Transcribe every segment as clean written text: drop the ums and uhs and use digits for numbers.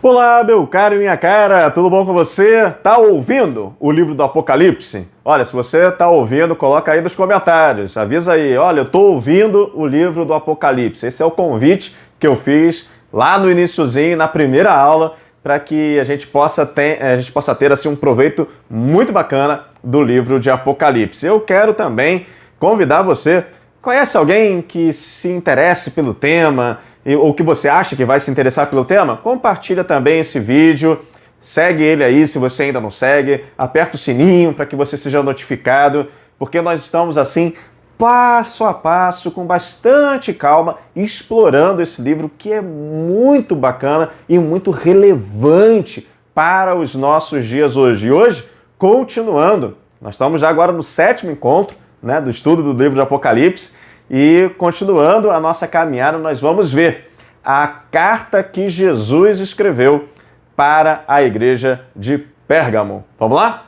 Olá, meu caro e minha cara, tudo bom com você? Tá ouvindo o livro do Apocalipse? Olha, se você tá ouvindo, coloca aí nos comentários, avisa aí, olha, eu tô ouvindo o livro do Apocalipse. Esse é o convite que eu fiz lá no iniciozinho, na primeira aula, para que a gente possa ter assim, um proveito muito bacana do livro de Apocalipse. Eu quero também convidar você. Conhece alguém que se interesse pelo tema ou que você acha que vai se interessar pelo tema? Compartilha também esse vídeo, segue ele aí se você ainda não segue, aperta o sininho para que você seja notificado, porque nós estamos assim, passo a passo, com bastante calma, explorando esse livro que é muito bacana e muito relevante para os nossos dias hoje. E hoje, continuando, nós estamos já agora no 7º encontro, né, do estudo do livro de Apocalipse, e continuando a nossa caminhada, nós vamos ver a carta que Jesus escreveu para a igreja de Pérgamo. Vamos lá?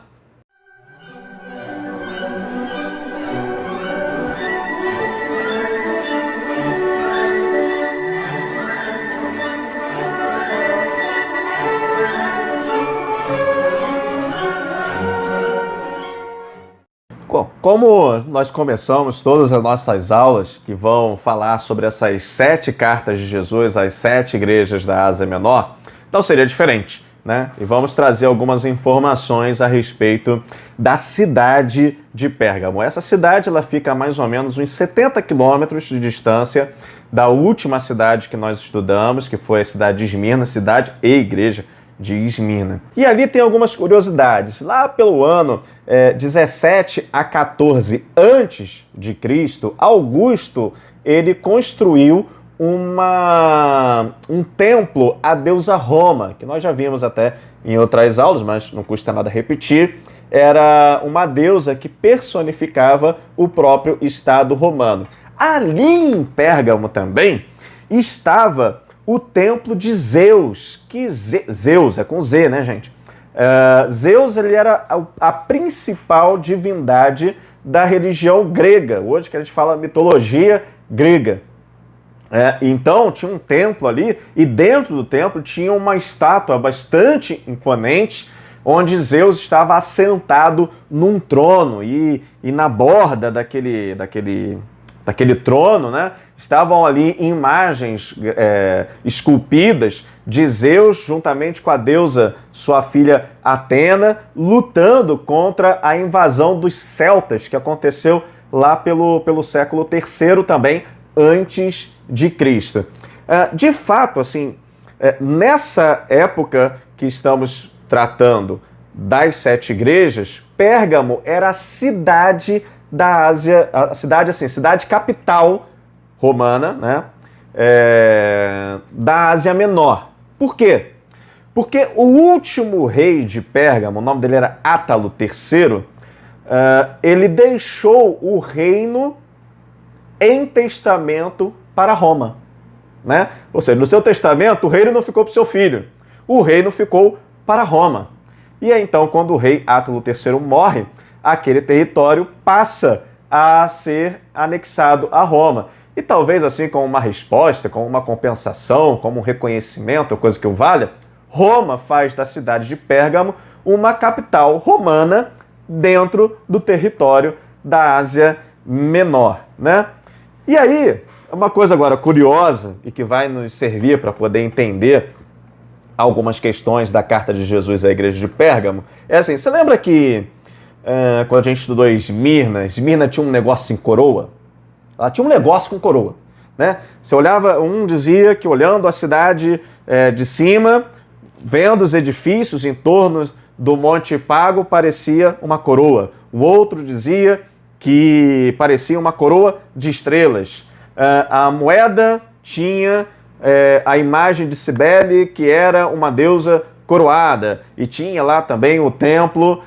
Como nós começamos todas as nossas aulas que vão falar sobre essas 7 cartas de Jesus às 7 igrejas da Ásia Menor, então seria diferente, né? E vamos trazer algumas informações a respeito da cidade de Pérgamo. Essa cidade ela fica a mais ou menos uns 70 quilômetros de distância da última cidade que nós estudamos, que foi a cidade de Esmirna, cidade e igreja de Esmirna. E ali tem algumas curiosidades. Lá pelo ano 17 a 14 antes de Cristo, Augusto ele construiu um templo à deusa Roma, que nós já vimos até em outras aulas, mas não custa nada repetir. Era uma deusa que personificava o próprio Estado romano. Ali em Pérgamo também estava o templo de Zeus, que Zeus é com Z, né, gente? Zeus ele era a principal divindade da religião grega, hoje que a gente fala mitologia grega. Então tinha um templo ali, e dentro do templo tinha uma estátua bastante imponente, onde Zeus estava assentado num trono, e na borda daquele trono, né, estavam ali imagens esculpidas de Zeus, juntamente com a deusa, sua filha Atena, lutando contra a invasão dos celtas, que aconteceu lá pelo século III também, antes de Cristo. De fato, assim, nessa época que estamos tratando das 7 igrejas, Pérgamo era a cidade da Ásia, cidade capital romana, né, da Ásia Menor. Por quê? Porque o último rei de Pérgamo, o nome dele era Átalo III, ele deixou o reino em testamento para Roma, né? Ou seja, no seu testamento o reino não ficou para o seu filho, o reino ficou para Roma. E aí, então, quando o rei Átalo III morre, aquele território passa a ser anexado a Roma. E talvez assim, como uma resposta, como uma compensação, como um reconhecimento, ou coisa que o valha, Roma faz da cidade de Pérgamo uma capital romana dentro do território da Ásia Menor, né? E aí, uma coisa agora curiosa e que vai nos servir para poder entender algumas questões da carta de Jesus à igreja de Pérgamo, é assim, você lembra que quando a gente estudou Esmirna tinha um negócio em coroa? Ela tinha um negócio com coroa, né? Você olhava, um dizia que olhando a cidade de cima, vendo os edifícios em torno do Monte Pago, parecia uma coroa. O outro dizia que parecia uma coroa de estrelas. A moeda tinha a imagem de Cibele, que era uma deusa coroada, e tinha lá também o templo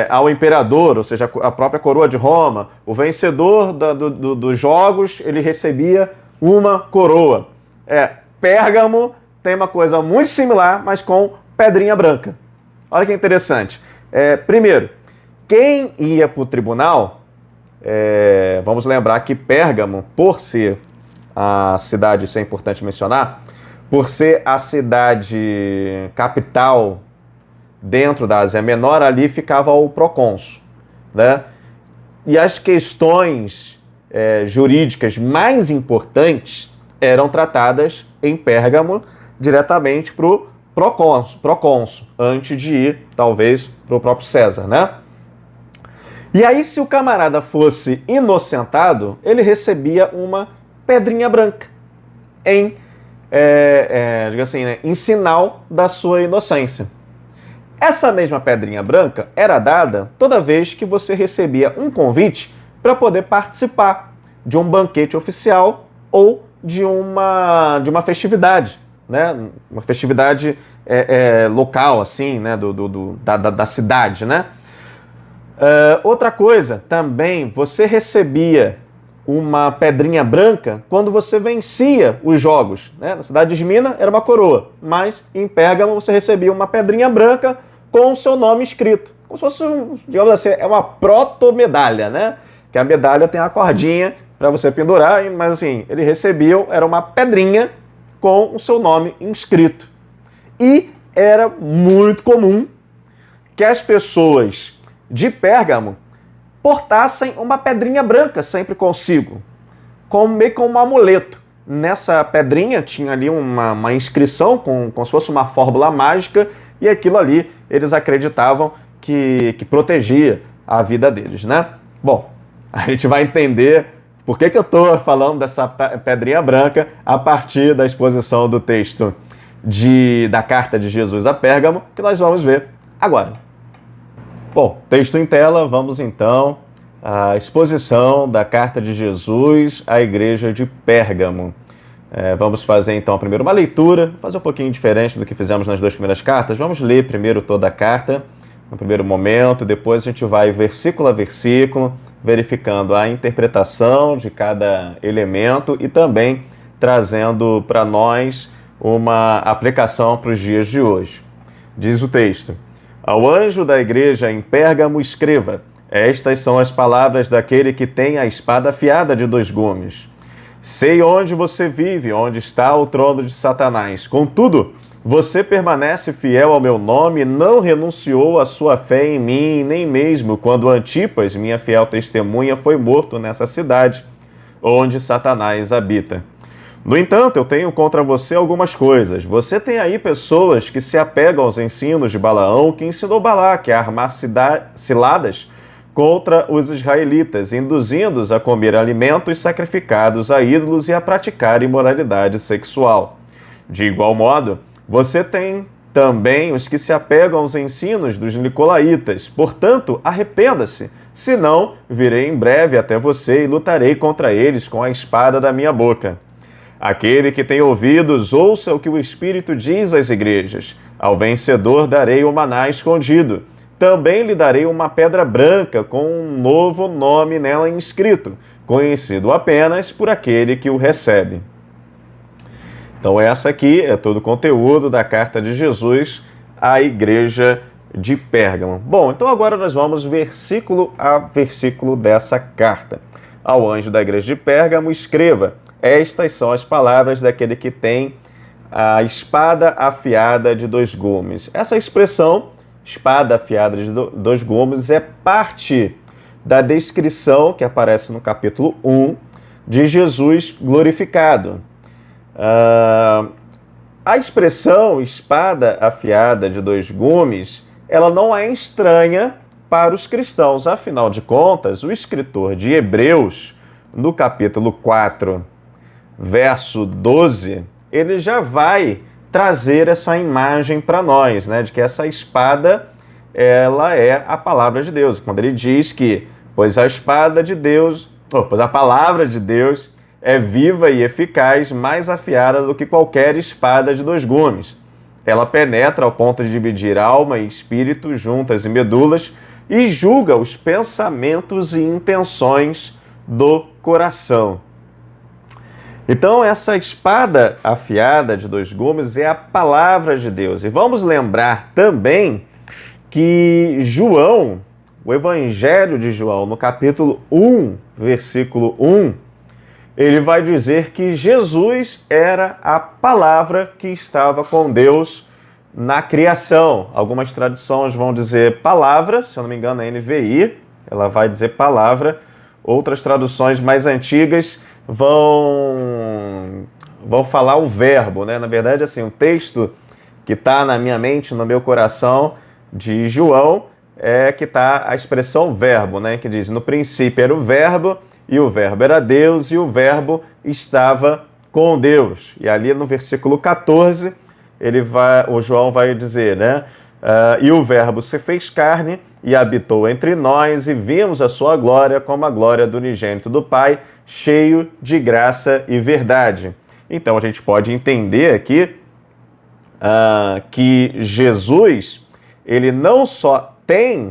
ao imperador, ou seja, a própria coroa de Roma. O vencedor dos jogos, ele recebia uma coroa. Pérgamo tem uma coisa muito similar, mas com pedrinha branca. Olha que interessante. Primeiro, quem ia para o tribunal, vamos lembrar que Pérgamo, por ser a cidade, isso é importante mencionar, por ser a cidade capital dentro da Ásia Menor, ali ficava o procônsul, né? E as questões jurídicas mais importantes eram tratadas em Pérgamo diretamente para o procônsul, antes de ir, talvez, para o próprio César, né? E aí, se o camarada fosse inocentado, ele recebia uma pedrinha branca diga assim, né, em sinal da sua inocência. Essa mesma pedrinha branca era dada toda vez que você recebia um convite para poder participar de um banquete oficial ou de uma festividade, né? Uma festividade local, assim, né? Da cidade, né? Outra coisa, também, você recebia uma pedrinha branca quando você vencia os jogos, né? Na cidade de Esmina era uma coroa, mas em Pérgamo você recebia uma pedrinha branca com o seu nome escrito. Como se fosse, digamos assim, uma proto-medalha, né? Que a medalha tem a cordinha para você pendurar, mas assim, ele recebia, era uma pedrinha com o seu nome inscrito. E era muito comum que as pessoas de Pérgamo portassem uma pedrinha branca sempre consigo, meio como um amuleto. Nessa pedrinha tinha ali uma inscrição como se fosse uma fórmula mágica, e aquilo ali eles acreditavam que protegia a vida deles, né? Bom, a gente vai entender por que eu estou falando dessa pedrinha branca a partir da exposição do texto da carta de Jesus a Pérgamo, que nós vamos ver agora. Bom, texto em tela, vamos então à exposição da carta de Jesus à igreja de Pérgamo. Vamos fazer então primeiro uma leitura, fazer um pouquinho diferente do que fizemos nas duas primeiras cartas. Vamos ler primeiro toda a carta, no primeiro momento, depois a gente vai versículo a versículo, verificando a interpretação de cada elemento e também trazendo para nós uma aplicação para os dias de hoje. Diz o texto: ao anjo da igreja em Pérgamo escreva: estas são as palavras daquele que tem a espada afiada de 2 gumes. Sei onde você vive, onde está o trono de Satanás. Contudo, você permanece fiel ao meu nome e não renunciou à sua fé em mim, nem mesmo quando Antipas, minha fiel testemunha, foi morto nessa cidade, onde Satanás habita. No entanto, eu tenho contra você algumas coisas. Você tem aí pessoas que se apegam aos ensinos de Balaão, que ensinou Balaque a armar ciladas contra os israelitas, induzindo-os a comer alimentos sacrificados a ídolos e a praticar imoralidade sexual. De igual modo, você tem também os que se apegam aos ensinos dos nicolaítas. Portanto, arrependa-se, senão virei em breve até você e lutarei contra eles com a espada da minha boca. Aquele que tem ouvidos, ouça o que o Espírito diz às igrejas. Ao vencedor darei o maná escondido. Também lhe darei uma pedra branca com um novo nome nela inscrito, conhecido apenas por aquele que o recebe. Então essa aqui é todo o conteúdo da carta de Jesus à igreja de Pérgamo. Bom, então agora nós vamos versículo a versículo dessa carta. Ao anjo da igreja de Pérgamo escreva: estas são as palavras daquele que tem a espada afiada de 2 gumes. Essa expressão, espada afiada de 2 gumes, é parte da descrição que aparece no capítulo 1 de Jesus glorificado. A expressão espada afiada de 2 gumes, ela não é estranha para os cristãos. Afinal de contas, o escritor de Hebreus, no capítulo 4, verso 12, ele já vai trazer essa imagem para nós, né, de que essa espada, ela é a palavra de Deus. Quando ele diz que, pois a palavra de Deus é viva e eficaz, mais afiada do que qualquer espada de 2 gumes. Ela penetra ao ponto de dividir alma e espírito, juntas e medulas, e julga os pensamentos e intenções do coração. Então, essa espada afiada de 2 gumes é a palavra de Deus. E vamos lembrar também que João, o Evangelho de João, no capítulo 1, versículo 1, ele vai dizer que Jesus era a palavra que estava com Deus na criação. Algumas traduções vão dizer palavra, se eu não me engano, a NVI, ela vai dizer palavra. Outras traduções mais antigas vão falar o verbo, né? Na verdade, assim, o texto que está na minha mente, no meu coração, de João, é que está a expressão verbo, né? Que diz, no princípio era o verbo, e o verbo era Deus, e o verbo estava com Deus. E ali no versículo 14, o João vai dizer, né? E o verbo se fez carne e habitou entre nós, e vimos a sua glória como a glória do unigênito do Pai, cheio de graça e verdade. Então a gente pode entender aqui que Jesus, ele não só tem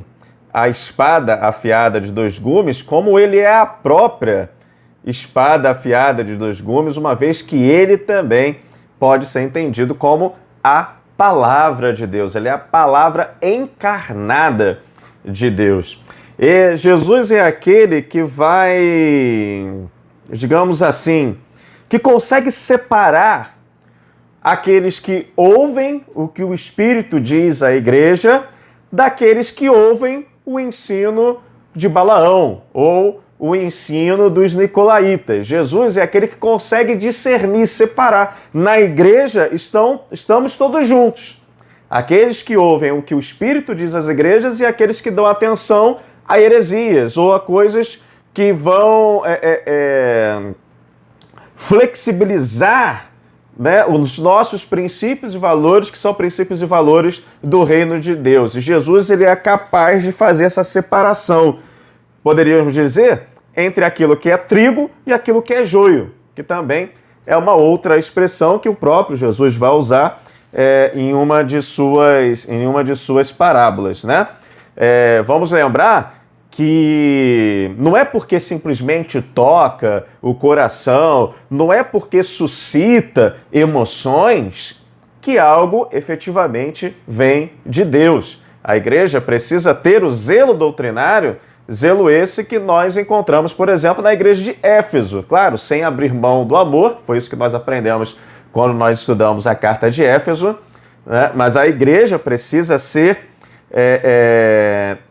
a espada afiada de dois gumes, como ele é a própria espada afiada de dois gumes, uma vez que ele também pode ser entendido como a palavra de Deus. Ele é a palavra encarnada de Deus. E Jesus é aquele que vai, digamos assim, que consegue separar aqueles que ouvem o que o Espírito diz à igreja daqueles que ouvem o ensino de Balaão ou o ensino dos nicolaítas. Jesus é aquele que consegue discernir, separar. Na igreja estamos todos juntos. Aqueles que ouvem o que o Espírito diz às igrejas e aqueles que dão atenção a heresias ou a coisas que vão flexibilizar, né, os nossos princípios e valores, que são princípios e valores do reino de Deus. E Jesus, ele é capaz de fazer essa separação, poderíamos dizer, entre aquilo que é trigo e aquilo que é joio, que também é uma outra expressão que o próprio Jesus vai usar em uma de suas parábolas, né? Vamos lembrar que não é porque simplesmente toca o coração, não é porque suscita emoções que algo efetivamente vem de Deus. A igreja precisa ter o zelo doutrinário, zelo esse que nós encontramos, por exemplo, na igreja de Éfeso. Claro, sem abrir mão do amor, foi isso que nós aprendemos quando nós estudamos a carta de Éfeso, né? Mas a igreja precisa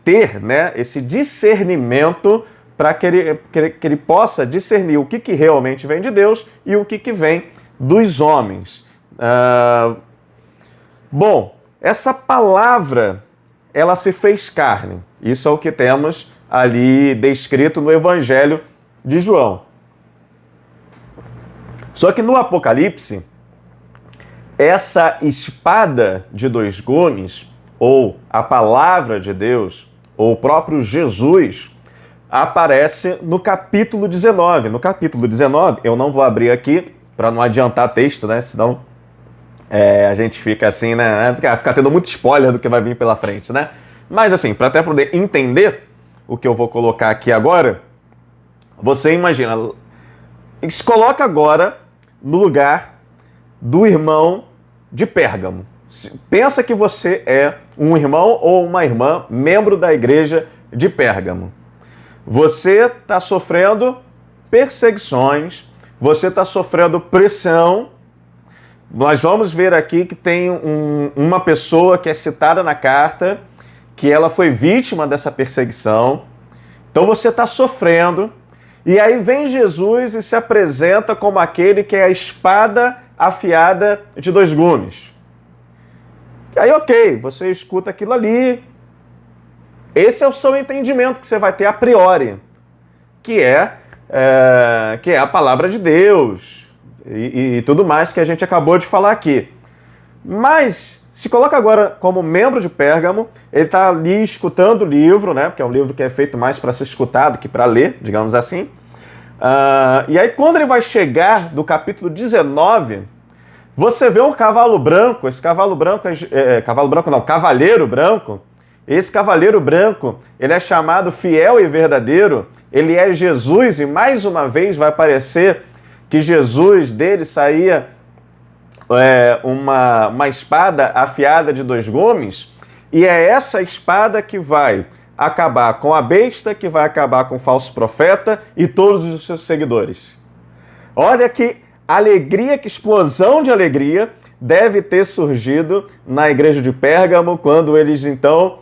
ter, né, esse discernimento para que ele possa discernir o que realmente vem de Deus e o que vem dos homens. Bom, essa palavra, ela se fez carne. Isso é o que temos ali descrito no Evangelho de João. Só que no Apocalipse, essa espada de dois gumes, ou a palavra de Deus, ou o próprio Jesus, aparece no capítulo 19. No capítulo 19, eu não vou abrir aqui para não adiantar texto, né? Senão a gente fica assim, né? Fica tendo muito spoiler do que vai vir pela frente, né? Mas assim, para até poder entender o que eu vou colocar aqui agora, você imagina, se coloca agora no lugar do irmão de Pérgamo. Pensa que você é um irmão ou uma irmã, membro da igreja de Pérgamo. Você está sofrendo perseguições, você está sofrendo pressão. Nós vamos ver aqui que tem uma pessoa que é citada na carta, que ela foi vítima dessa perseguição. Então você está sofrendo, e aí vem Jesus e se apresenta como aquele que é a espada afiada de dois gumes. Aí, ok, você escuta aquilo ali. Esse é o seu entendimento que você vai ter a priori, que é a palavra de Deus e tudo mais que a gente acabou de falar aqui. Mas se coloca agora como membro de Pérgamo, ele está ali escutando o livro, né? Porque é um livro que é feito mais para ser escutado que para ler, digamos assim. E aí, quando ele vai chegar do capítulo 19, você vê um cavalo branco. Esse cavalo branco cavaleiro branco. Esse cavaleiro branco, ele é chamado fiel e verdadeiro. Ele é Jesus, e mais uma vez vai parecer que Jesus dele saía uma espada afiada de dois gumes, e é essa espada que vai acabar com a besta, que vai acabar com o falso profeta e todos os seus seguidores. Olha que alegria, que explosão de alegria deve ter surgido na igreja de Pérgamo, quando eles então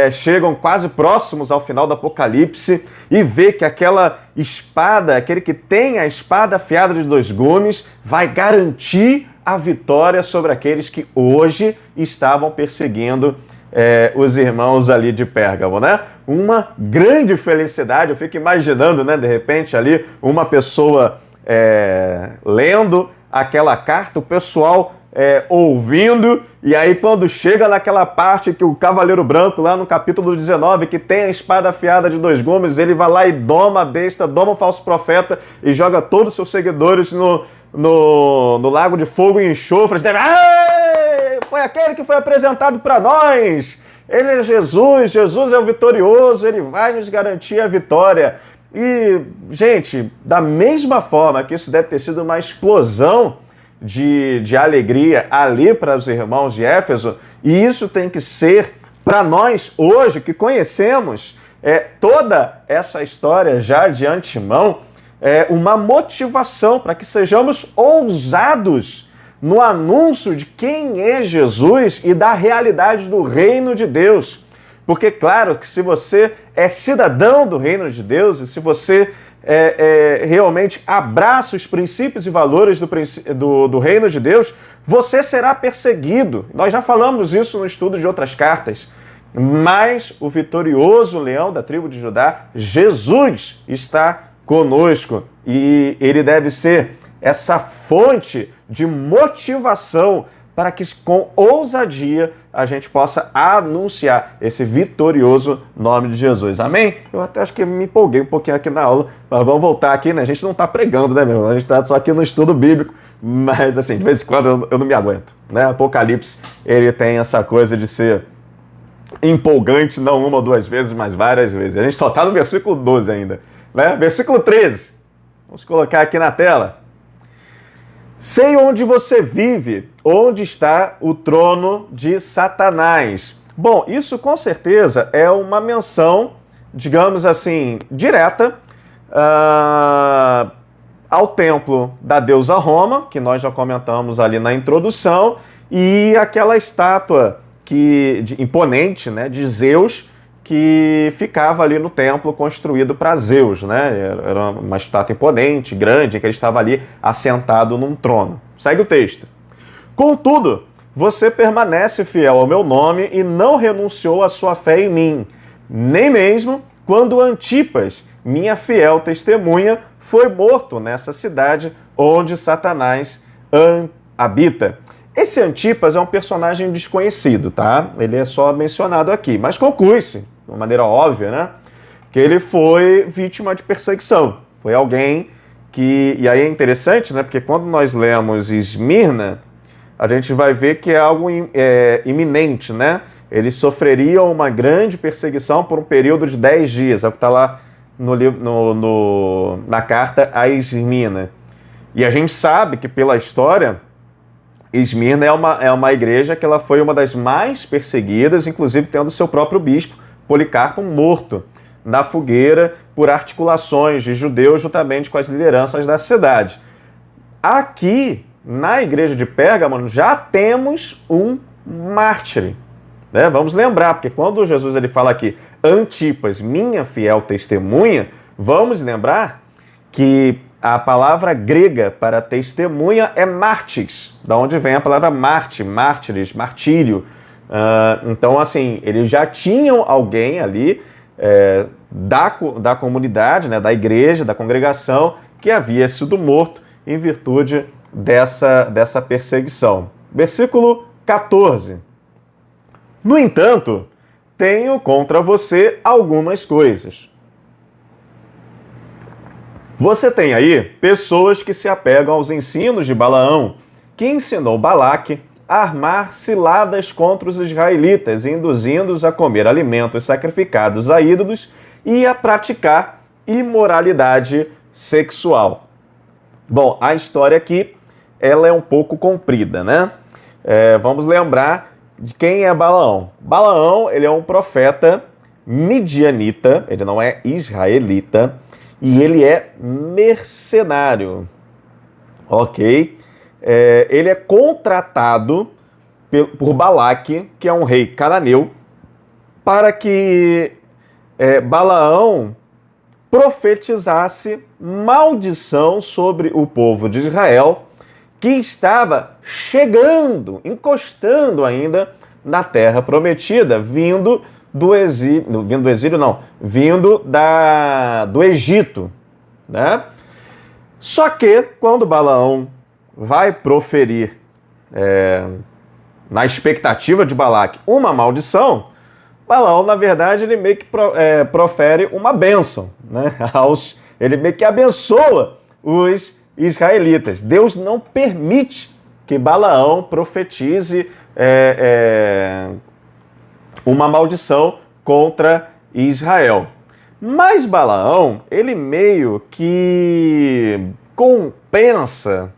chegam quase próximos ao final do Apocalipse e vê que aquela espada, aquele que tem a espada afiada de dois gumes, vai garantir a vitória sobre aqueles que hoje estavam perseguindo os irmãos ali de Pérgamo, né? Uma grande felicidade, eu fico imaginando, né, de repente ali, uma pessoa lendo aquela carta, o pessoal ouvindo, e aí quando chega naquela parte que o Cavaleiro Branco, lá no capítulo 19, que tem a espada afiada de dois gumes, ele vai lá e doma a besta, doma o falso profeta e joga todos os seus seguidores no lago de fogo e enxofre. Foi aquele que foi apresentado para nós, ele é Jesus, Jesus é o vitorioso, ele vai nos garantir a vitória. E, gente, da mesma forma que isso deve ter sido uma explosão de alegria ali para os irmãos de Éfeso, e isso tem que ser para nós hoje, que conhecemos toda essa história já de antemão, uma motivação para que sejamos ousados no anúncio de quem é Jesus e da realidade do reino de Deus. Porque, claro, que se você é cidadão do reino de Deus e se você realmente abraça os princípios e valores do reino de Deus, você será perseguido. Nós já falamos isso no estudo de outras cartas. Mas o vitorioso leão da tribo de Judá, Jesus, está conosco. E ele deve ser essa fonte de motivação para que com ousadia a gente possa anunciar esse vitorioso nome de Jesus. Amém? Eu até acho que me empolguei um pouquinho aqui na aula, mas vamos voltar aqui, né? A gente não está pregando, né, meu irmão? A gente está só aqui no estudo bíblico, mas assim, de vez em quando eu não me aguento, né? Apocalipse, ele tem essa coisa de ser empolgante, não uma ou duas vezes, mas várias vezes. A gente só está no versículo 12 ainda, né? Versículo 13. Vamos colocar aqui na tela. Sei onde você vive, onde está o trono de Satanás. Bom, isso com certeza é uma menção, digamos assim, direta ao templo da deusa Roma, que nós já comentamos ali na introdução, e aquela estátua imponente, né, de Zeus, que ficava ali no templo construído para Zeus, né? Era uma estátua imponente, grande, que ele estava ali assentado num trono. Segue o texto. Contudo, você permanece fiel ao meu nome e não renunciou à sua fé em mim, nem mesmo quando Antipas, minha fiel testemunha, foi morto nessa cidade onde Satanás habita. Esse Antipas é um personagem desconhecido, tá? Ele é só mencionado aqui, mas conclui-se, de uma maneira óbvia, né? Que ele foi vítima de perseguição. Foi alguém que... E aí é interessante, né? Porque quando nós lemos Esmirna, a gente vai ver que é algo iminente, né? Eles sofreriam uma grande perseguição por um período de 10 dias. É o que está lá na carta a Esmirna. E a gente sabe que pela história... Esmirna é uma igreja que ela foi uma das mais perseguidas, inclusive tendo seu próprio bispo, Policarpo, morto na fogueira por articulações de judeus juntamente com as lideranças da cidade. Aqui, na igreja de Pérgamo, já temos um mártir, né? Vamos lembrar, porque quando Jesus ele fala aqui, Antipas, minha fiel testemunha, vamos lembrar que a palavra grega para testemunha é mártires, da onde vem a palavra mártires, martírio. Então, assim, eles já tinham alguém ali da comunidade, né, da igreja, da congregação, que havia sido morto em virtude dessa perseguição. Versículo 14. No entanto, tenho contra você algumas coisas. Você tem aí pessoas que se apegam aos ensinos de Balaão, que ensinou Balaque a armar ciladas contra os israelitas, induzindo-os a comer alimentos sacrificados a ídolos e a praticar imoralidade sexual. Bom, a história aqui ela é um pouco comprida, né? Vamos lembrar de quem é Balaão. Balaão, ele é um profeta midianita, ele não é israelita, e ele é mercenário. ok? Ele é contratado por Balaque, que é um rei cananeu, para que Balaão profetizasse maldição sobre o povo de Israel, que estava chegando, encostando ainda na terra prometida, vindo do Egito, né? Só que quando Balaão vai proferir, na expectativa de Balaque, uma maldição, Balaão, na verdade, ele meio que profere uma bênção, né? Ele meio que abençoa os israelitas. Deus não permite que Balaão profetize uma maldição contra Israel. Mas Balaão, ele meio que compensa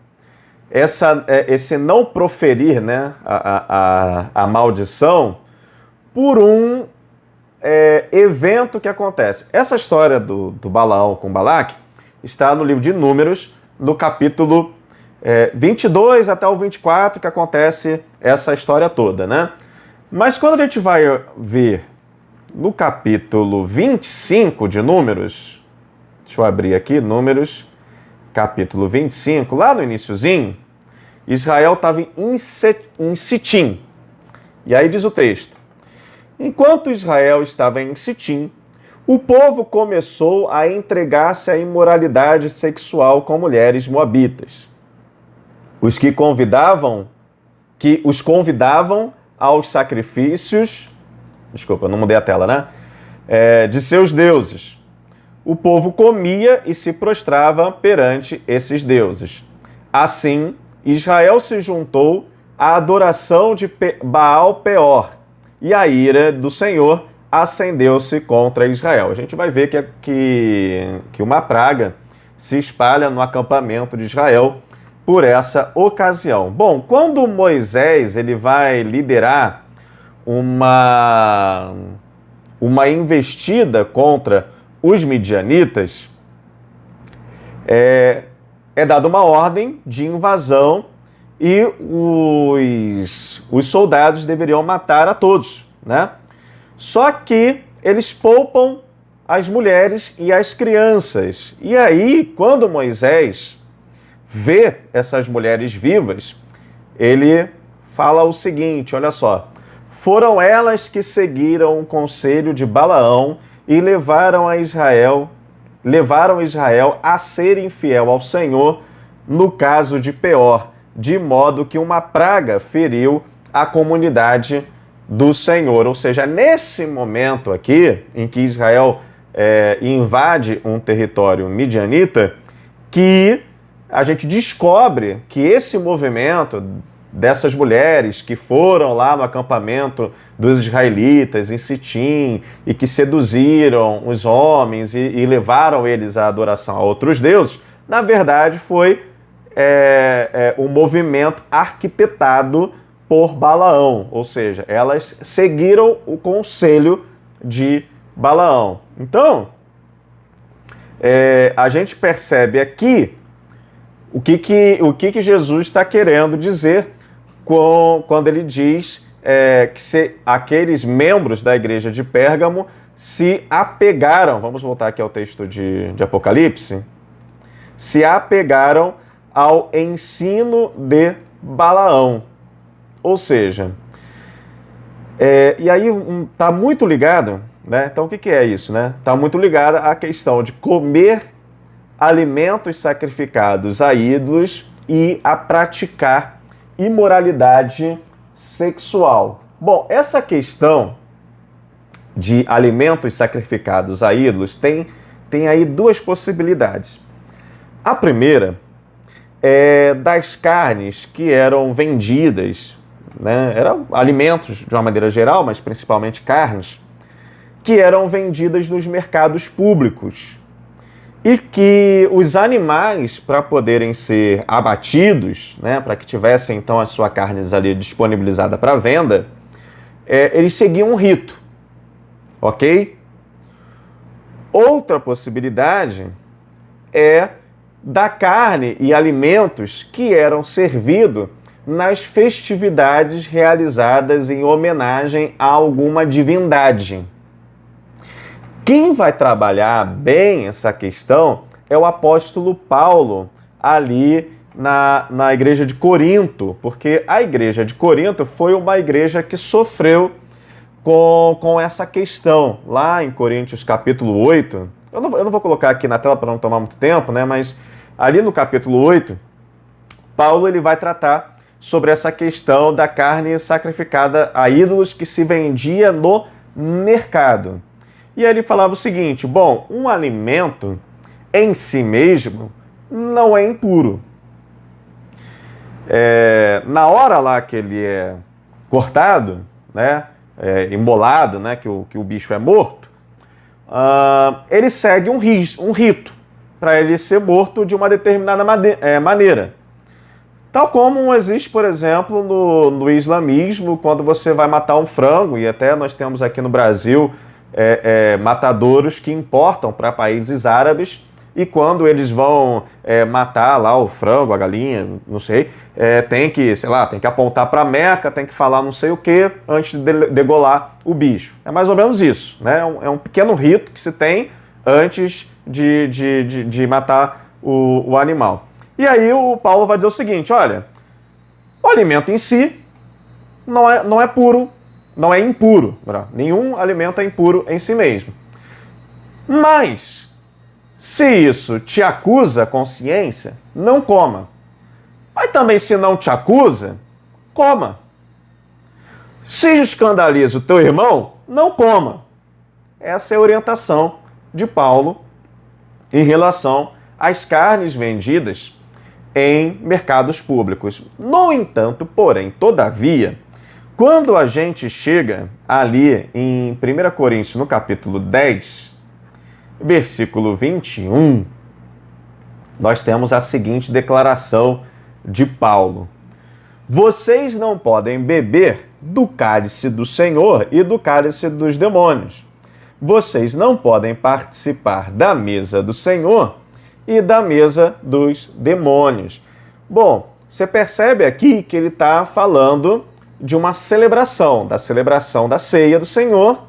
esse não proferir, né, a maldição por um evento que acontece. Essa história do Balaão com Balaque está no livro de Números, no capítulo 22 até o 24, que acontece essa história toda, né? Mas quando a gente vai ver no capítulo 25 de Números, deixa eu abrir aqui, Números, capítulo 25, lá no iniciozinho, Israel estava em Sitim. E aí diz o texto: enquanto Israel estava em Sitim, o povo começou a entregar-se à imoralidade sexual com mulheres moabitas. Os convidavam aos sacrifícios, desculpa, não mudei a tela, né? De seus deuses. O povo comia e se prostrava perante esses deuses. Assim, Israel se juntou à adoração de Baal Peor, e a ira do Senhor acendeu-se contra Israel. A gente vai ver que uma praga se espalha no acampamento de Israel por essa ocasião. Bom, quando Moisés ele vai liderar uma investida contra os midianitas, é dada uma ordem de invasão e os soldados deveriam matar a todos, né? Só que eles poupam as mulheres e as crianças. E aí, quando Moisés vê essas mulheres vivas, ele fala o seguinte, olha só: foram elas que seguiram o conselho de Balaão e levaram Israel a ser infiel ao Senhor no caso de Peor, de modo que uma praga feriu a comunidade do Senhor. Ou seja, nesse momento aqui, em que Israel invade um território midianita, que a gente descobre que esse movimento dessas mulheres que foram lá no acampamento dos israelitas em Sitim e que seduziram os homens e levaram eles à adoração a outros deuses, na verdade foi um movimento arquitetado por Balaão, ou seja, elas seguiram o conselho de Balaão. Então, a gente percebe aqui o que Jesus está querendo dizer quando ele diz que aqueles membros da igreja de Pérgamo se apegaram, vamos voltar aqui ao texto de Apocalipse, se apegaram ao ensino de Balaão. Ou seja, e aí está muito ligado, né? Então o que é isso, né? Está muito ligado à questão de comer alimentos sacrificados a ídolos e a praticar imoralidade sexual. Bom, essa questão de alimentos sacrificados a ídolos tem aí duas possibilidades. A primeira é das carnes que eram vendidas, né? Eram alimentos de uma maneira geral, mas principalmente carnes, que eram vendidas nos mercados públicos. E que os animais, para poderem ser abatidos, né, para que tivessem então a sua carne ali disponibilizada para venda, eles seguiam um rito, ok? Outra possibilidade é da carne e alimentos que eram servidos nas festividades realizadas em homenagem a alguma divindade. Quem vai trabalhar bem essa questão é o apóstolo Paulo, ali na igreja de Corinto, porque a igreja de Corinto foi uma igreja que sofreu com essa questão. Lá em Coríntios capítulo 8, eu não vou colocar aqui na tela para não tomar muito tempo, né? Mas ali no capítulo 8, Paulo ele vai tratar sobre essa questão da carne sacrificada a ídolos que se vendia no mercado. E aí ele falava o seguinte: bom, um alimento em si mesmo não é impuro. Na hora lá que ele é cortado, né, imolado, né, que o bicho é morto, ele segue um rito para ele ser morto de uma determinada maneira. Tal como existe, por exemplo, no islamismo, quando você vai matar um frango, e até nós temos aqui no Brasil matadouros que importam para países árabes, e quando eles vão matar lá o frango, a galinha, não sei, tem que apontar para Meca, tem que falar não sei o que antes de degolar o bicho. É mais ou menos isso, né? É um pequeno rito que se tem antes de matar o animal. E aí o Paulo vai dizer o seguinte: olha, o alimento em si não é puro, não é impuro. Nenhum alimento é impuro em si mesmo. Mas, se isso te acusa a consciência, não coma. Mas também, se não te acusa, coma. Se escandaliza o teu irmão, não coma. Essa é a orientação de Paulo em relação às carnes vendidas em mercados públicos. No entanto, porém, todavia, quando a gente chega ali em 1 Coríntios, no capítulo 10, versículo 21, nós temos a seguinte declaração de Paulo: vocês não podem beber do cálice do Senhor e do cálice dos demônios. Vocês não podem participar da mesa do Senhor e da mesa dos demônios. Bom, você percebe aqui que ele está falando de uma celebração, da celebração da ceia do Senhor.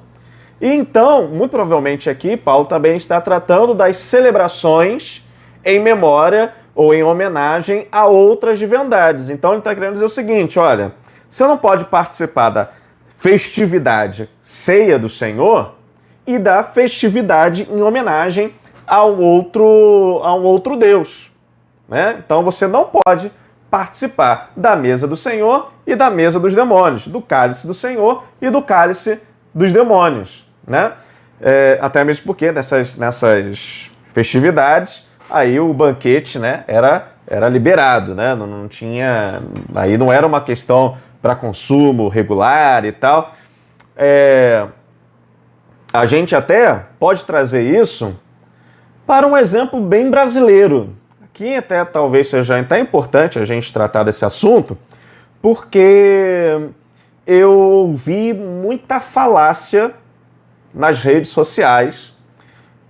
E então, muito provavelmente aqui, Paulo também está tratando das celebrações em memória ou em homenagem a outras divindades. Então ele está querendo dizer o seguinte: olha, você não pode participar da festividade ceia do Senhor e da festividade em homenagem a um outro Deus, né? Então você não pode participar da mesa do Senhor e da mesa dos demônios, do cálice do Senhor e do cálice dos demônios, né? Até mesmo porque nessas festividades aí o banquete, né, era liberado, né? Não tinha, aí não era uma questão para consumo regular e tal. A gente até pode trazer isso para um exemplo bem brasileiro. Aqui até talvez seja até importante a gente tratar desse assunto, porque eu vi muita falácia nas redes sociais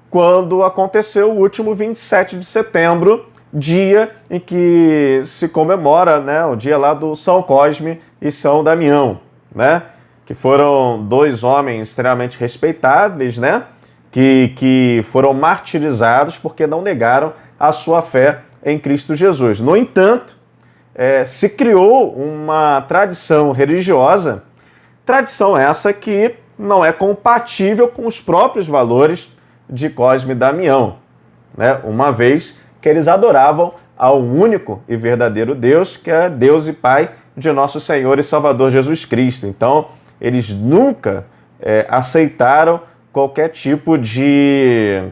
quando aconteceu o último 27 de setembro, dia em que se comemora, né, o dia lá do São Cosme e São Damião, né, que foram dois homens extremamente respeitáveis, né, que foram martirizados porque não negaram a sua fé em Cristo Jesus. No entanto, se criou uma tradição religiosa, tradição essa que não é compatível com os próprios valores de Cosme e Damião, né? Uma vez que eles adoravam ao único e verdadeiro Deus, que é Deus e Pai de nosso Senhor e Salvador Jesus Cristo. Então, eles nunca aceitaram qualquer tipo de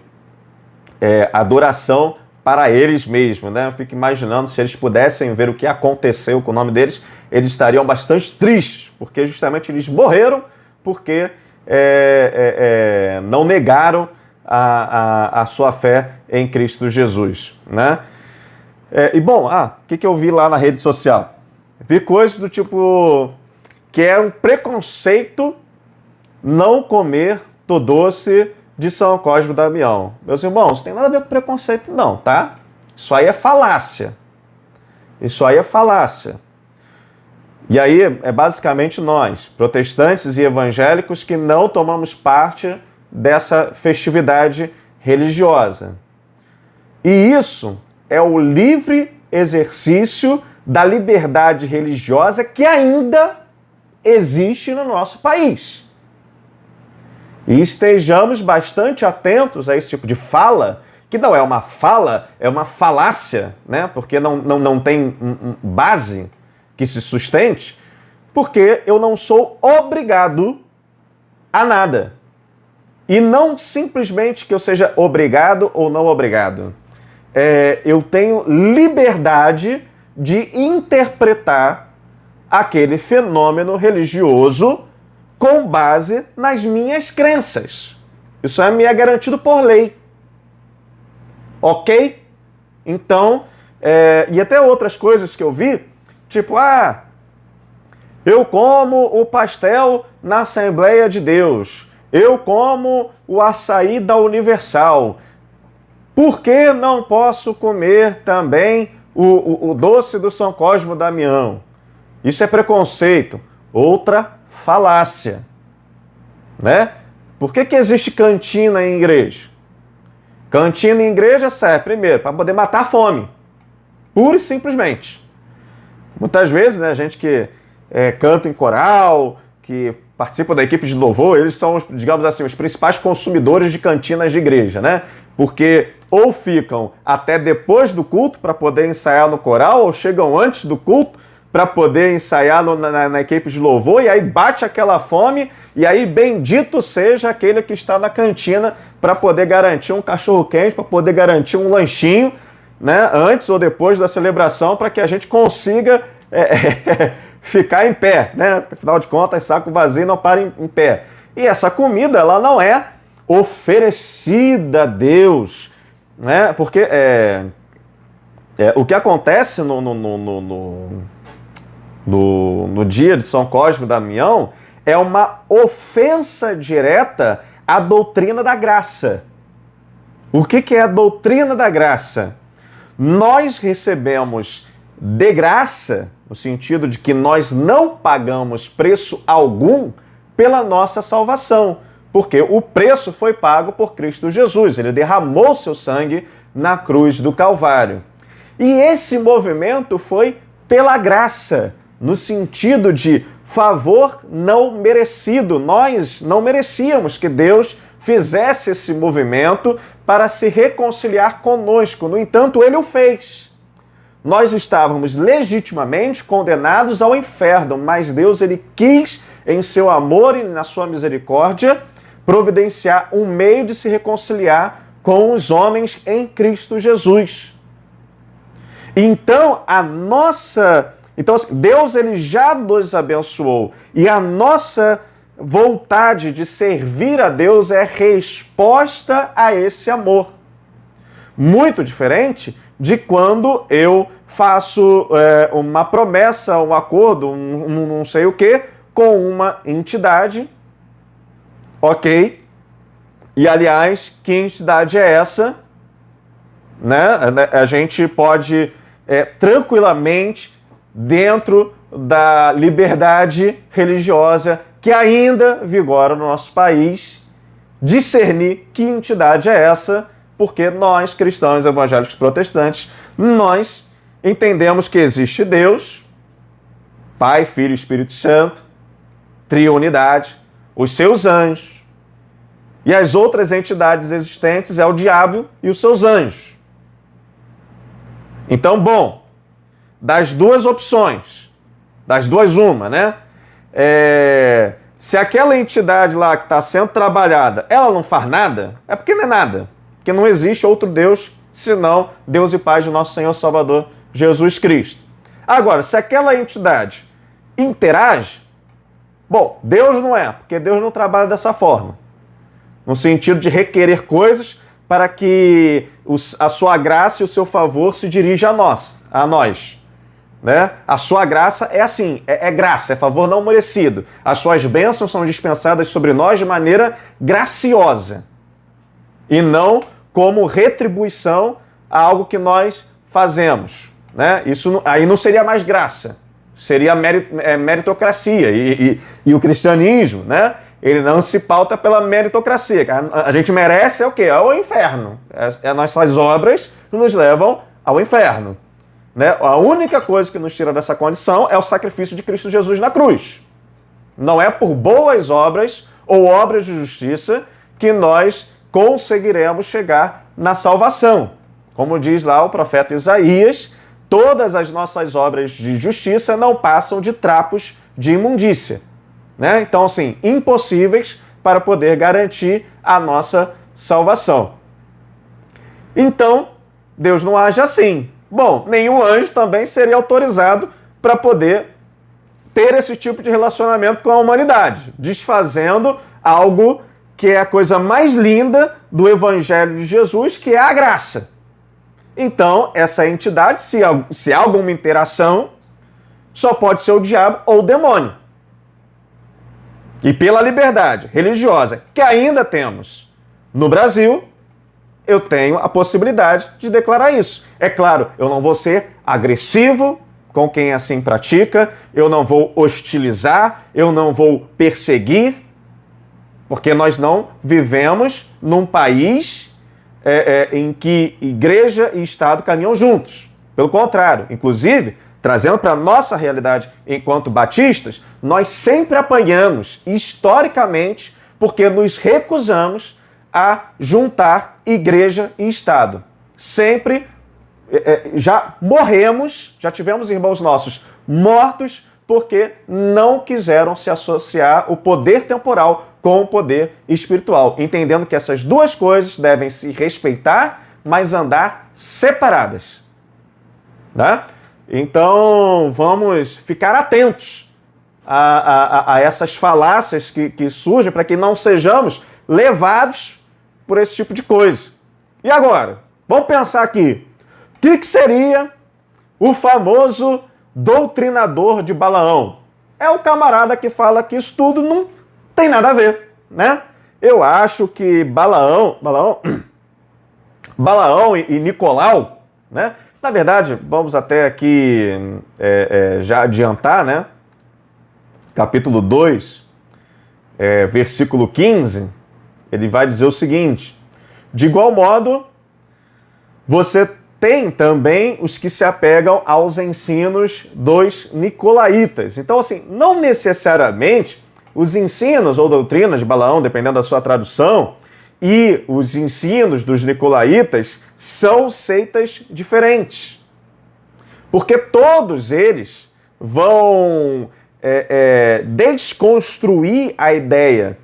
adoração para eles mesmos, né? Eu fico imaginando, se eles pudessem ver o que aconteceu com o nome deles, eles estariam bastante tristes, porque justamente eles morreram porque não negaram a sua fé em Cristo Jesus, né? O que eu vi lá na rede social? Vi coisas do tipo que é um preconceito não comer do doce de São Cosme e Damião. Meus irmãos, não tem nada a ver com preconceito não, tá? Isso aí é falácia. Isso aí é falácia. E aí é basicamente nós, protestantes e evangélicos, que não tomamos parte dessa festividade religiosa. E isso é o livre exercício da liberdade religiosa que ainda existe no nosso país. E estejamos bastante atentos a esse tipo de fala, que não é uma fala, é uma falácia, né? Porque não tem base que se sustente, porque eu não sou obrigado a nada. E não simplesmente que eu seja obrigado ou não obrigado. Eu tenho liberdade de interpretar aquele fenômeno religioso com base nas minhas crenças. Isso me é garantido por lei. Ok? Então, e até outras coisas que eu vi, tipo, eu como o pastel na Assembleia de Deus, eu como o açaí da Universal, por que não posso comer também o doce do São Cosme Damião? Isso é preconceito. Outra falácia, né? Por que existe cantina em igreja? Cantina em igreja serve, primeiro, para poder matar a fome. Pura e simplesmente. Muitas vezes, né, gente que canta em coral, que participa da equipe de louvor, eles são, digamos assim, os principais consumidores de cantinas de igreja, né? Porque ou ficam até depois do culto para poder ensaiar no coral, ou chegam antes do culto para poder ensaiar na equipe de louvor, e aí bate aquela fome, e aí bendito seja aquele que está na cantina para poder garantir um cachorro-quente, para poder garantir um lanchinho, né, antes ou depois da celebração, para que a gente consiga ficar em pé, né? Porque, afinal de contas, saco vazio não para em pé. E essa comida, ela não é oferecida a Deus, né? Porque o que acontece no dia de São Cosme e Damião é uma ofensa direta à doutrina da graça. O que é a doutrina da graça? Nós recebemos de graça, no sentido de que nós não pagamos preço algum pela nossa salvação, porque o preço foi pago por Cristo Jesus, ele derramou seu sangue na cruz do Calvário. E esse movimento foi pela graça, no sentido de favor não merecido. Nós não merecíamos que Deus fizesse esse movimento para se reconciliar conosco. No entanto, ele o fez. Nós estávamos legitimamente condenados ao inferno, mas Deus ele quis, em seu amor e na sua misericórdia, providenciar um meio de se reconciliar com os homens em Cristo Jesus. Então, Deus ele já nos abençoou e a nossa vontade de servir a Deus é resposta a esse amor. Muito diferente de quando eu faço uma promessa, um acordo, não sei o que, com uma entidade, ok? E, aliás, que entidade é essa? Né? A gente pode tranquilamente, dentro da liberdade religiosa que ainda vigora no nosso país, discernir que entidade é essa, porque nós, cristãos evangélicos protestantes, nós entendemos que existe Deus, Pai, Filho e Espírito Santo, triunidade, os seus anjos, e as outras entidades existentes é o diabo e os seus anjos. Então, bom, das duas opções, das duas uma, né? Se aquela entidade lá que está sendo trabalhada, ela não faz nada, é porque não é nada. Porque não existe outro Deus senão Deus e Pai de nosso Senhor Salvador Jesus Cristo. Agora, se aquela entidade interage, bom, Deus não é, porque Deus não trabalha dessa forma. No sentido de requerer coisas para que a sua graça e o seu favor se dirija a nós. Né? A sua graça é assim, é graça, é favor não merecido. As suas bênçãos são dispensadas sobre nós de maneira graciosa e não como retribuição a algo que nós fazemos, né? Isso aí não seria mais graça, seria meritocracia. E o cristianismo, né? Ele não se pauta pela meritocracia. A gente merece o quê? É o inferno. Nossas obras nos levam ao inferno, né? A única coisa que nos tira dessa condição é o sacrifício de Cristo Jesus na cruz. Não é por boas obras ou obras de justiça que nós conseguiremos chegar na salvação. Como diz lá o profeta Isaías, todas as nossas obras de justiça não passam de trapos de imundícia, né? Então, assim, impossíveis para poder garantir a nossa salvação. Então, Deus não age assim. Bom, nenhum anjo também seria autorizado para poder ter esse tipo de relacionamento com a humanidade, desfazendo algo que é a coisa mais linda do Evangelho de Jesus, que é a graça. Então, essa entidade, se há alguma interação, só pode ser o diabo ou o demônio. E pela liberdade religiosa que ainda temos no Brasil, eu tenho a possibilidade de declarar isso. É claro, eu não vou ser agressivo com quem assim pratica, eu não vou hostilizar, eu não vou perseguir, porque nós não vivemos num país em que igreja e Estado caminham juntos. Pelo contrário, inclusive, trazendo para a nossa realidade enquanto batistas, nós sempre apanhamos, historicamente, porque nos recusamos a juntar igreja e Estado. Sempre já morremos, já tivemos irmãos nossos mortos porque não quiseram se associar o poder temporal com o poder espiritual, entendendo que essas duas coisas devem se respeitar, mas andar separadas. Né? Então, vamos ficar atentos a essas falácias que surgem para que não sejamos levados por esse tipo de coisa. E agora, vamos pensar aqui. O que seria o famoso doutrinador de Balaão? É o camarada que fala que isso tudo não tem nada a ver, né? Eu acho que Balaão e Nicolau, né? Na verdade, vamos até aqui já adiantar, né? Capítulo 2, versículo 15, ele vai dizer o seguinte: de igual modo, você tem também os que se apegam aos ensinos dos nicolaítas. Então, assim, não necessariamente os ensinos ou doutrinas de Balaão, dependendo da sua tradução, e os ensinos dos nicolaítas são seitas diferentes. Porque todos eles vão desconstruir a ideia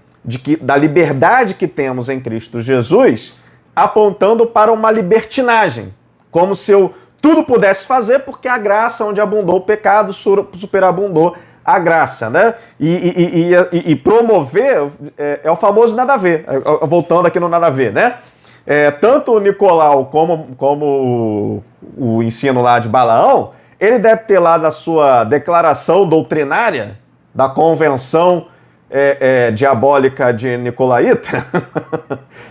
da liberdade que temos em Cristo Jesus, apontando para uma libertinagem. Como se eu tudo pudesse fazer, porque a graça, onde abundou o pecado, superabundou a graça, né? E promover é o famoso nada a ver, voltando aqui no nada a ver, né? Tanto o Nicolau como o ensino lá de Balaão, ele deve ter lá na sua declaração doutrinária da convenção diabólica de Nicolaíta,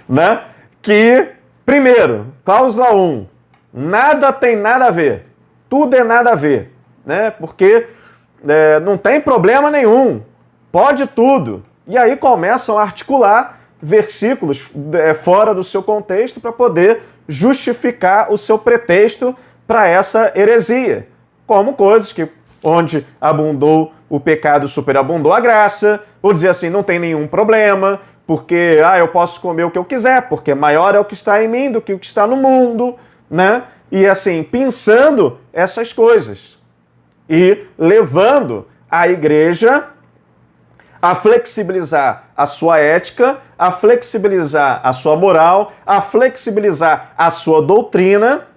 né? Que, primeiro, cláusula 1, nada tem nada a ver, tudo é nada a ver, né? Porque não tem problema nenhum, pode tudo. E aí começam a articular versículos fora do seu contexto para poder justificar o seu pretexto para essa heresia. Como coisas que, onde abundou o pecado, superabundou a graça, ou dizer assim, não tem nenhum problema, porque eu posso comer o que eu quiser, porque maior é o que está em mim do que o que está no mundo, né? E assim, pensando essas coisas e levando a igreja a flexibilizar a sua ética, a flexibilizar a sua moral, a flexibilizar a sua doutrina,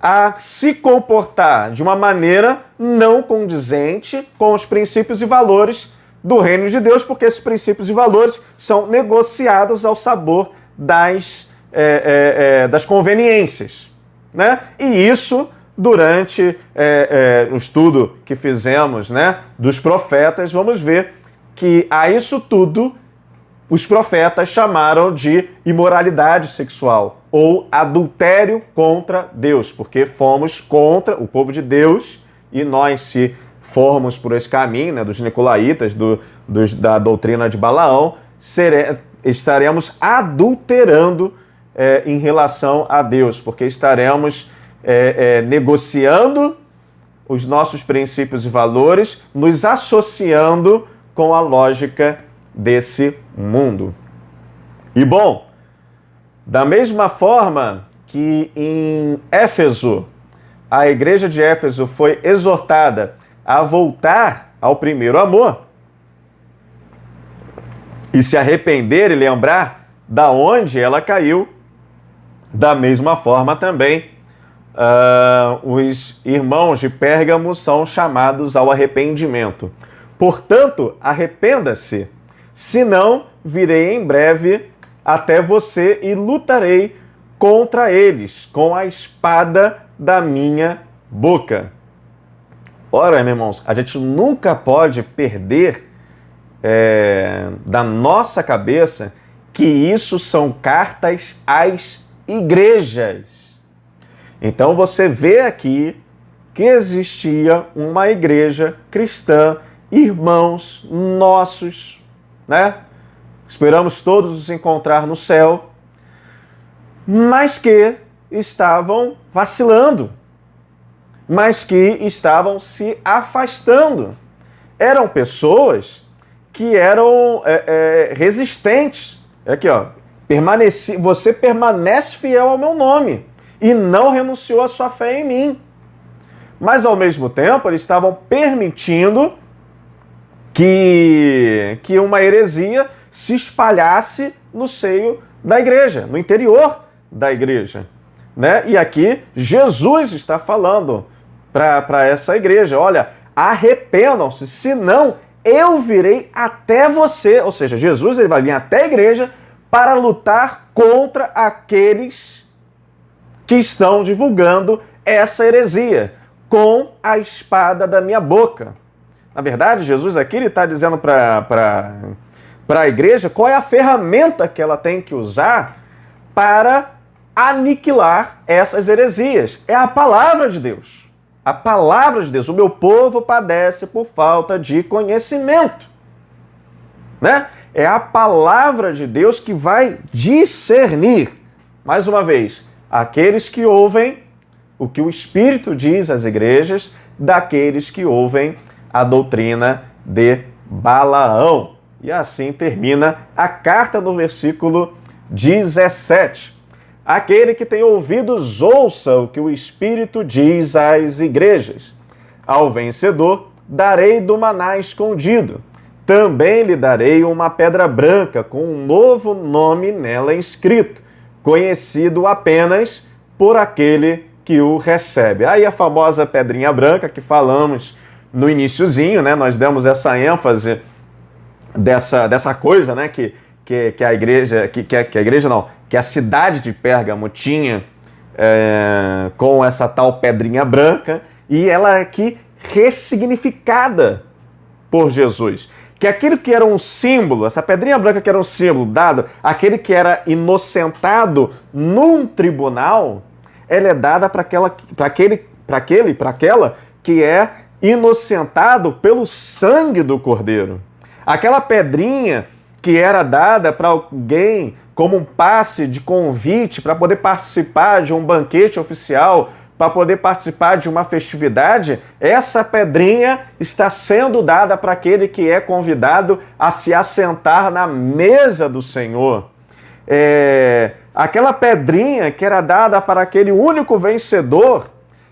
a se comportar de uma maneira não condizente com os princípios e valores do reino de Deus, porque esses princípios e valores são negociados ao sabor das conveniências, né? E isso, durante o estudo que fizemos, né, dos profetas, vamos ver que a isso tudo os profetas chamaram de imoralidade sexual ou adultério contra Deus, porque fomos contra o povo de Deus e nós, se formos por esse caminho, né, dos nicolaítas, da doutrina de Balaão, estaremos adulterando em relação a Deus, porque estaremos negociando os nossos princípios e valores, nos associando com a lógica desse mundo. E bom, da mesma forma que em Éfeso, a igreja de Éfeso foi exortada a voltar ao primeiro amor e se arrepender e lembrar da onde ela caiu, da mesma forma também os irmãos de Pérgamo são chamados ao arrependimento. Portanto, arrependa-se, senão virei em breve até você e lutarei contra eles com a espada da minha boca. Ora, meus irmãos, a gente nunca pode perder da nossa cabeça que isso são cartas às igrejas. Então você vê aqui que existia uma igreja cristã, irmãos nossos, né? Esperamos todos nos encontrar no céu, mas que estavam vacilando, mas que estavam se afastando. Eram pessoas que eram resistentes. Aqui, ó, você permanece fiel ao meu nome e não renunciou à sua fé em mim. Mas, ao mesmo tempo, eles estavam permitindo que uma heresia se espalhasse no seio da igreja, no interior da igreja, né? E aqui Jesus está falando para essa igreja, olha, arrependam-se, senão eu virei até você. Ou seja, Jesus ele vai vir até a igreja para lutar contra aqueles que estão divulgando essa heresia com a espada da minha boca. Na verdade, Jesus aqui está dizendo para a igreja qual é a ferramenta que ela tem que usar para aniquilar essas heresias. É a palavra de Deus. A palavra de Deus. O meu povo padece por falta de conhecimento. Né? É a palavra de Deus que vai discernir, mais uma vez, aqueles que ouvem o que o Espírito diz às igrejas, daqueles que ouvem a doutrina de Balaão. E assim termina a carta no versículo 17. Aquele que tem ouvidos, ouça o que o Espírito diz às igrejas. Ao vencedor, darei do maná escondido. Também lhe darei uma pedra branca com um novo nome nela inscrito, conhecido apenas por aquele que o recebe. Aí a famosa pedrinha branca que falamos no iniciozinho, né? Nós demos essa ênfase dessa coisa, né? Que a igreja, que a cidade de Pérgamo tinha com essa tal pedrinha branca, e ela é aqui ressignificada por Jesus. Que aquilo que era um símbolo, essa pedrinha branca que era um símbolo dado, aquele que era inocentado num tribunal, ela é dada para aquela que é inocentado pelo sangue do Cordeiro. Aquela pedrinha que era dada para alguém como um passe de convite para poder participar de um banquete oficial, para poder participar de uma festividade, essa pedrinha está sendo dada para aquele que é convidado a se assentar na mesa do Senhor. Aquela pedrinha que era dada para aquele único vencedor,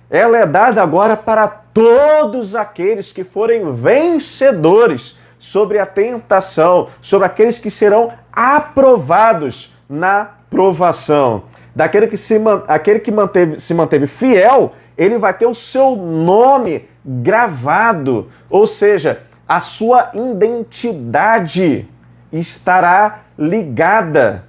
ela é dada agora para todos aqueles que forem vencedores sobre a tentação, sobre aqueles que serão aprovados na provação. Aquele que se manteve fiel, ele vai ter o seu nome gravado, ou seja, a sua identidade estará ligada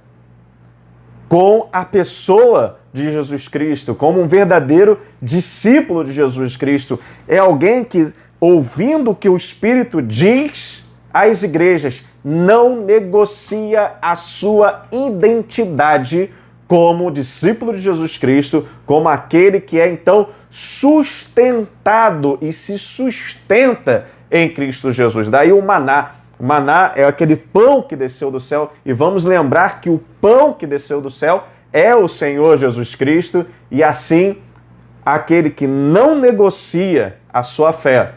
com a pessoa de Jesus Cristo, como um verdadeiro discípulo de Jesus Cristo. É alguém que, ouvindo o que o Espírito diz às igrejas, não negocia a sua identidade como discípulo de Jesus Cristo, como aquele que é então sustentado e se sustenta em Cristo Jesus. Daí o maná. O maná é aquele pão que desceu do céu, e vamos lembrar que o pão que desceu do céu é o Senhor Jesus Cristo, e assim aquele que não negocia a sua fé,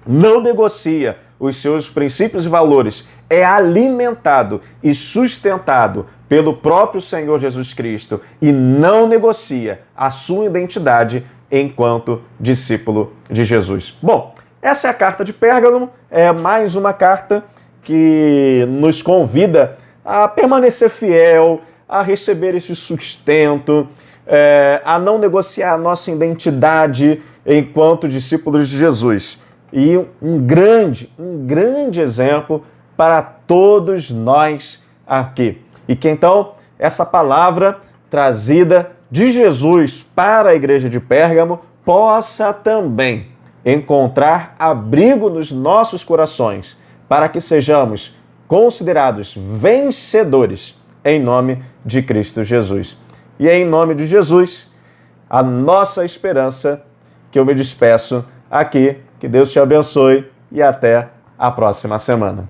não negocia os seus princípios e valores, é alimentado e sustentado pelo próprio Senhor Jesus Cristo e não negocia a sua identidade enquanto discípulo de Jesus. Bom, essa é a carta de Pérgamo, é mais uma carta que nos convida a permanecer fiel, a receber esse sustento, a não negociar a nossa identidade enquanto discípulos de Jesus. E um grande exemplo para todos nós aqui. E que então essa palavra trazida de Jesus para a igreja de Pérgamo possa também encontrar abrigo nos nossos corações, para que sejamos considerados vencedores em nome de Cristo Jesus. E é em nome de Jesus, a nossa esperança, que eu me despeço aqui. Que Deus te abençoe e até a próxima semana.